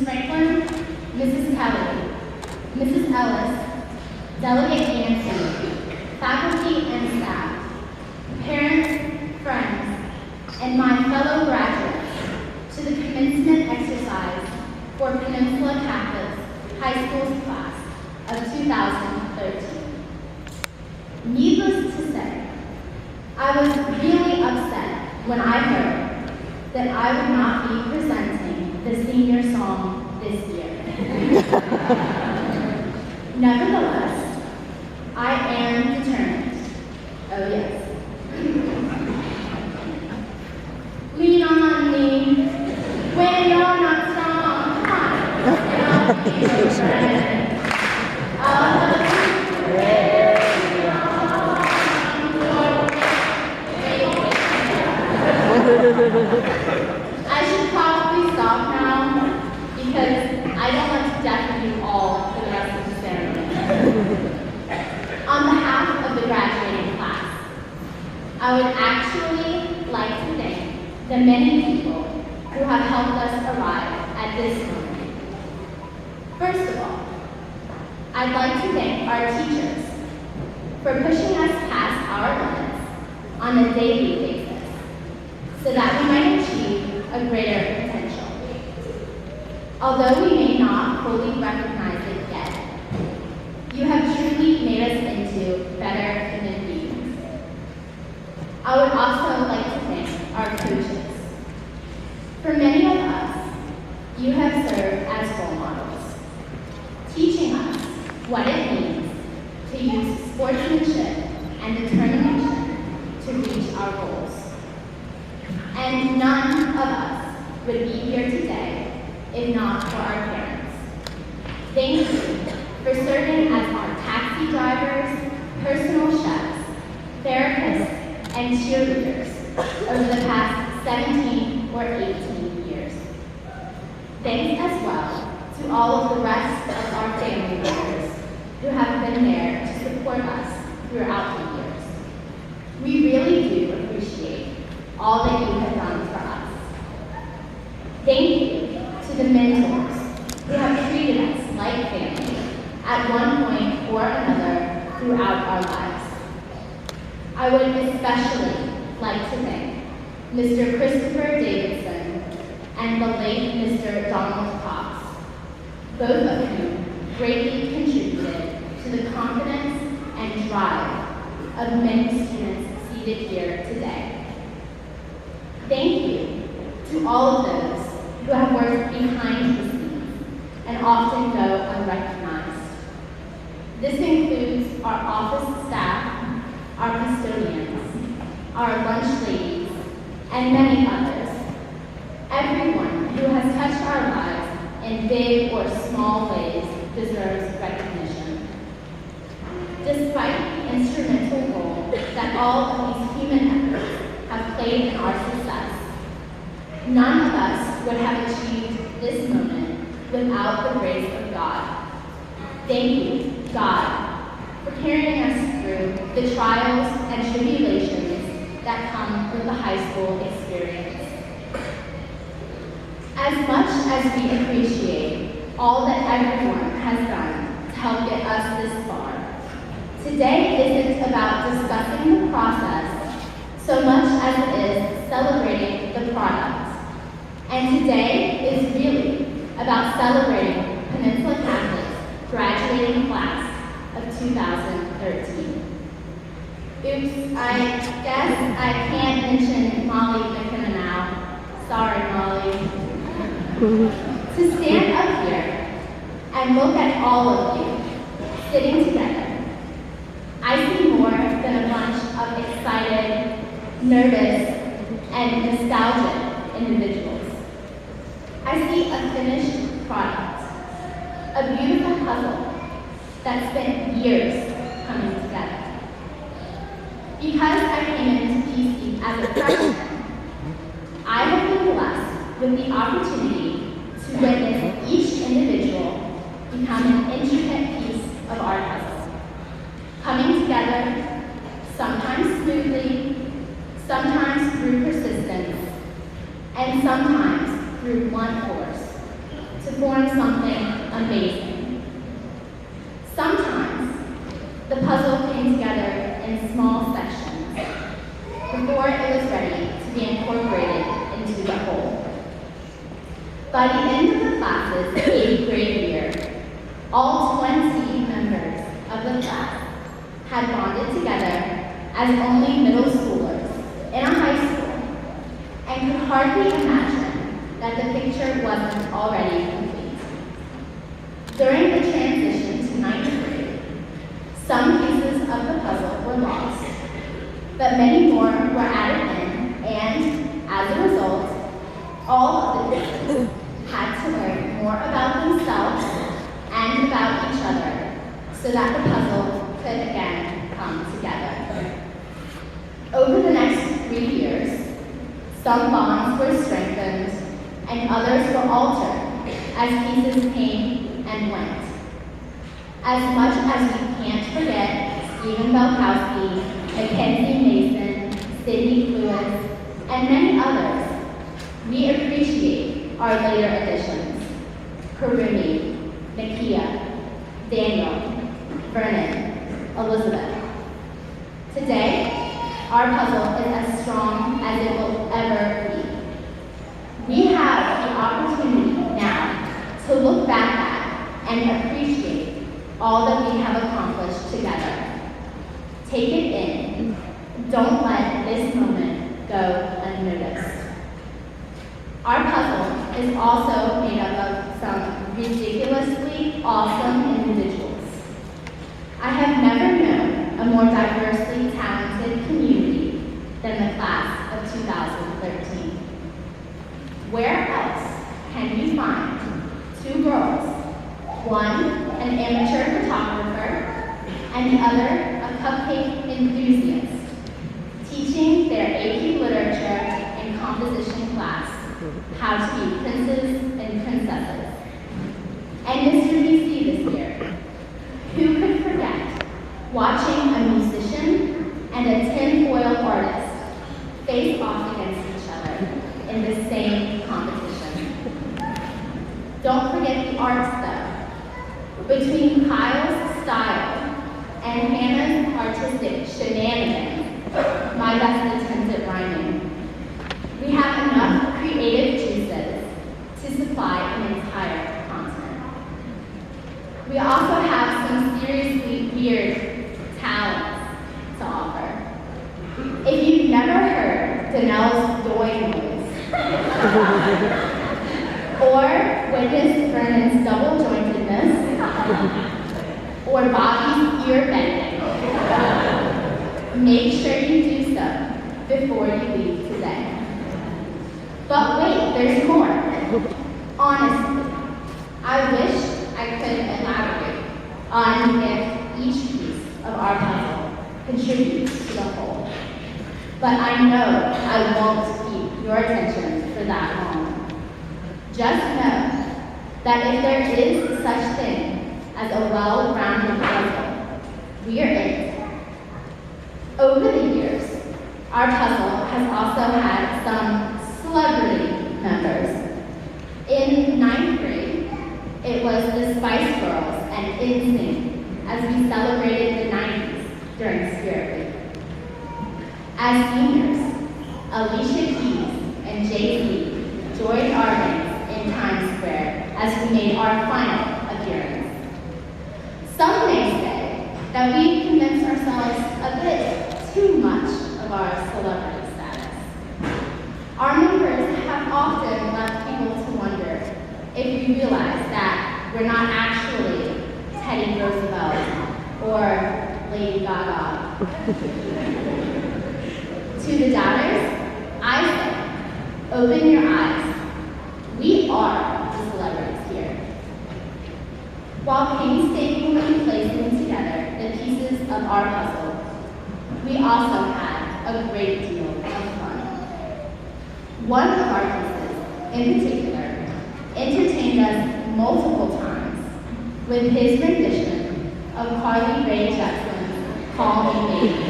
Franklin, Mrs. Kelly, Mrs. Ellis, Delegate Nancy, faculty and staff, parents, friends, and my fellow graduates to the commencement exercise for Peninsula Catholic High School's class of 2013. Needless to say, I was really upset when I heard that I would not be presenting the senior song this year. Nevertheless, I am determined. Oh yes. Lean on me when you're not strong. And I'll be your friend. I'll help you when you're I should probably stop now because I don't want to deafen you all for the rest of the ceremony. On behalf of the graduating class, I would actually like to thank the many people who have helped us arrive at this moment. First of all, I'd like to thank our teachers for pushing us past our limits on a daily basis so that we might achieve a greater potential. Although we may not fully recognize it yet, you have truly made us into better human beings. I would also like to thank our coaches. For many of us, you have served as role models, teaching us what it means to use sportsmanship and determination to reach our goals. And none of us would be here today if not for our parents. Thank you for serving as our taxi drivers, personal chefs, therapists, and cheerleaders over the past 17 or 18 years. Thanks as well to all of the rest of our family members who have been there to support us throughout the years. We really do appreciate all that you have done for us. Thank you to the mentors who have treated us like family at one point or another throughout our lives. I would especially like to thank Mr. Christopher Davidson and the late Mr. Donald Cox, both of whom greatly contributed to the confidence and drive of many students seated here today. Thank you to all of those who have worked behind the scenes and often go unrecognized. This includes our office staff, our custodians, our lunch ladies, and many others. Everyone who has touched our lives in big or small ways deserves recognition. Despite the instrumental role that all of these human efforts have played in our success, none of us would have achieved this moment without the grace of God. Thank you, God, for carrying us through the trials and tribulations that come with the high school experience. As much as we appreciate all that everyone has done to help get us this far, today isn't about discussing the process so much as it is celebrating the product. And today is really about celebrating Peninsula Catholic's graduating class of 2013. Oops, I guess I can't mention Molly McKenna now. Sorry, Molly. To stand up here and look at all of you sitting together, I see more than a bunch of excited, nervous, and nostalgic individuals. I see a finished product, a beautiful puzzle that spent years coming together. Because I came into PC as a freshman, I have been blessed with the opportunity to witness each individual become an intricate piece of our puzzle, coming together, sometimes smoothly, sometimes through persistence, and sometimes through blunt force, to form something amazing. Sometimes, the puzzle came together in small sections before it was ready to be incorporated into the whole. By the end of the class's 8th grade year, all 20 members of the class had bonded together as only middle schoolers in a high school and could hardly imagine that the picture wasn't already complete. During the transition to 9th grade, some pieces of the puzzle were lost, but many more were added in, and as a result, all of the pieces had to learn more about themselves and about each other so that the puzzle could again come together. Over the next 3 years, some bonds were strengthened and others were altered as pieces came and went. As much as we can't forget Stephen Belkowski, Mackenzie Mason, Sidney Lewis, and many others, we appreciate our later additions: Karumi, Nakia, Daniel, Vernon, Elizabeth. Today, our puzzle is as strong as it will ever be. We have the opportunity now to look back at and appreciate all that we have accomplished together. Take it in. Don't let this moment go unnoticed. Our puzzle is also made up of some ridiculously awesome individuals. I have never known a more diversely talented community than the class of 2013. Where else can you find 2 girls, one an amateur photographer and the other a cupcake enthusiast, teaching their AP literature and composition class how to be princes and princesses? And Mr. BC this year, who could forget watching a musician and a tinfoil artist face off against each other in the same competition? Don't forget the arts, though. Between Kyle's style and Hannah's artistic shenanigans, my best attempt at rhyming, we have enough creative juices to supply an entire continent. We also have some seriously weird talents to offer. If you've never heard Danelle's doy noise, or witnessed Vernon's double-jointedness, or Bobby's ear bending, make sure you do so before you leave today. But wait, there's more. Honestly, I wish I could elaborate on if each piece of our puzzle contributes to the whole. But I know I won't keep your attention for that long. Just know that if there is such thing as a well-rounded puzzle, we are it. Over the years, our puzzle has also had some celebrity members. In 9th grade, it was the Spice Girls and NSYNC as we celebrated the 90s during Spirit Week. As seniors, Alicia Keys and Jay-Z joined our ranks in Times Square as we made our final appearance. Some may say that we've convinced ourselves a bit too much of our celebrity status. Our members have often left people to wonder if we realize that we're not actually Teddy Roosevelt or Lady Gaga. To the doubters, I say, open your eyes. We are the celebrities here. While painstakingly placing together the pieces of our puzzle, we also had a great deal of fun. One of our pieces, in particular, entertained us multiple times with his rendition of Carly Rae Jepsen's Call Me Baby.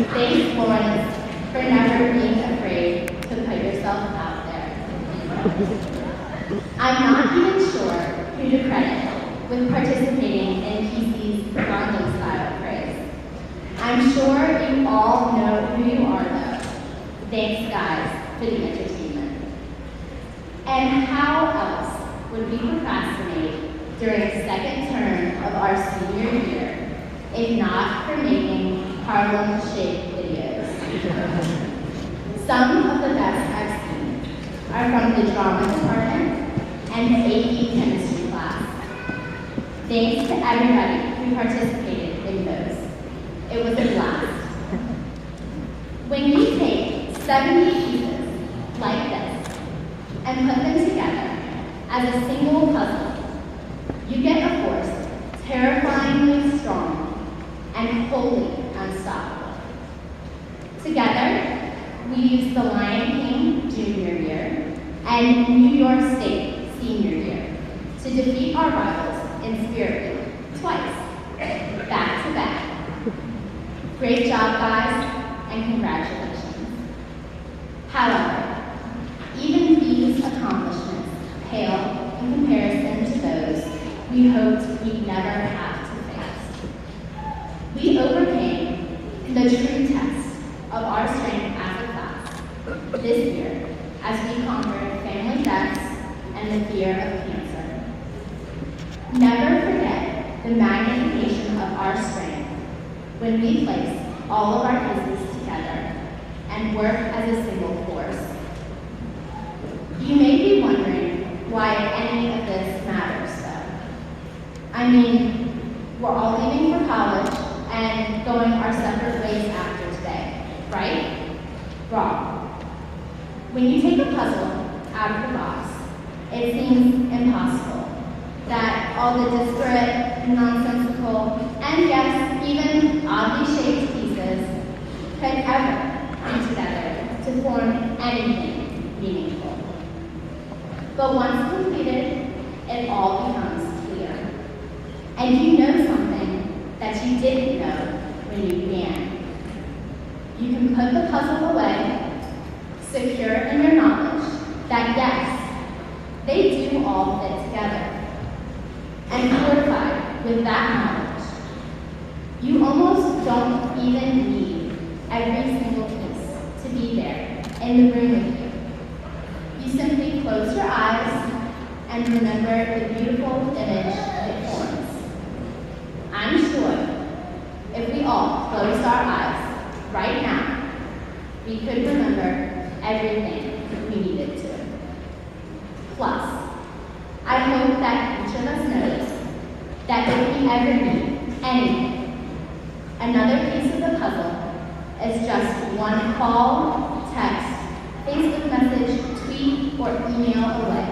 Thanks, Lawrence, for never being afraid to put yourself out there. I'm not even sure who to credit with participating in PC's Gangnam Style craze. I'm sure you all know who you are though. Thanks guys for the entertainment. And how else would we procrastinate during the second term of our senior year if not for making Harlem-shaped videos? Some of the best I've seen are from the drama department and the AP chemistry class. Thanks to everybody who participated in those. It was a blast. When you take 70 pieces like this and put them together as a single puzzle, you get a force terrifyingly strong and wholly unstoppable. Together, we used the Lion King junior year and New York State senior year to defeat our rivals in Spirit Week twice, back to back. Great job, guys, and congratulations. However, even these accomplishments pale in comparison to those we hoped we'd never have to face. We overcame the true test of our strength as a class this year as we conquered family deaths and the fear of cancer. Never forget the magnification of our strength when we place all of our pieces together and work as a single force. You may be wondering why any of this matters, though. I mean, we're all leaving for college and going our separate ways after today, right? Wrong. When you take a puzzle out of the box, it seems impossible that all the disparate, nonsensical, and yes, even oddly shaped pieces could ever come together to form anything meaningful. But once completed, it all becomes clear. And you know something that you didn't know when you began. You can put the puzzle away, secure in your knowledge that yes, they do all fit together. And fortified with that knowledge, you almost don't even need every single piece to be there in the room with you. You simply close your eyes and remember the beautiful image it forms. I'm sure if we all closed our eyes right now, we could remember everything we needed to. Plus, I hope that each of us knows that if we ever need anything, another piece of the puzzle is just one call, text, Facebook message, tweet, or email away.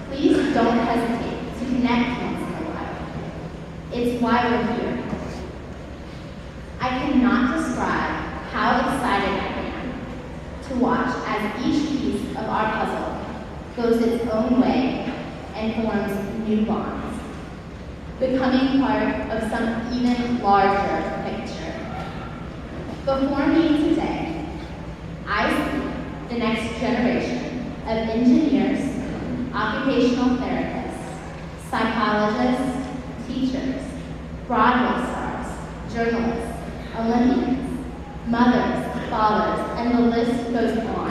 Please don't hesitate to connect once in a while. It's why we're here. I cannot describe how excited I am to watch as each piece of our puzzle goes its own way and forms new bonds, becoming part of some even larger picture. Before me today, I see the next generation of engineers, occupational therapists, psychologists, teachers, Broadway stars, journalists, Olympians, mothers, fathers, and the list goes on.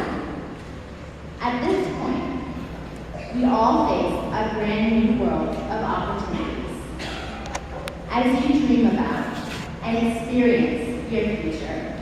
At this point, we all face a brand new world of opportunities. As you dream about and experience your future,